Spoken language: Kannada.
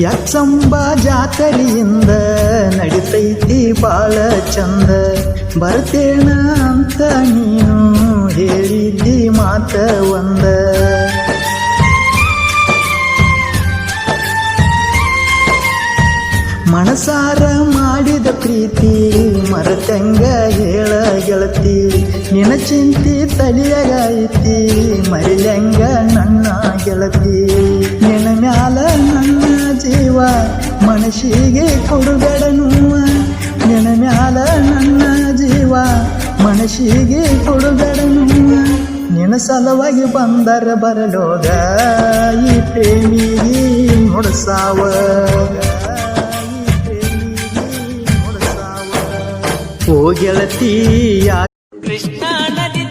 ಯತ್ಸಂಬ ಜಾತರಿಯಿಂದ ನಡಿತೈತಿ ಬಾಳ ಚಂದ. ಬರ್ತೇನ ಅಂತ ನೀನು ಹೇಳಿದ್ದಿ ಮಾತ ಒಂದ. ಮನಸಾರ ಮಾಡಿದ ಪ್ರೀತಿ ಮರತಂಗ ಹೇಳ ಗೆಳತಿ. ನಿನ ಚಿಂತಿ ತಲಿಯಾಗೈತಿ ಮರಿಲಂಗ ನನ್ನ ಗೆಳತಿ. ನಿನ ಮ್ಯಾಲ ನನ್ನ ಜೀವ ಮನಸ್ಸಿಗೆ ಕೊಡುಗಡ ನೋವ. ನಿನ ಮ್ಯಾಲ ನನ್ನ ಜೀವ ಮನಸ್ಸಿಗೆ ಕೊಡುಗಡ ನೋವ. ನಿನ ಸಲುವಾಗಿ ಬಂದರ ಬರಲೋಗ ಈ ಪ್ರೇಮಿಗೆ ನೋಡಸಾವ. ಓ ಗೆಳತಿ ಕೃಷ್ಣ ನದಿ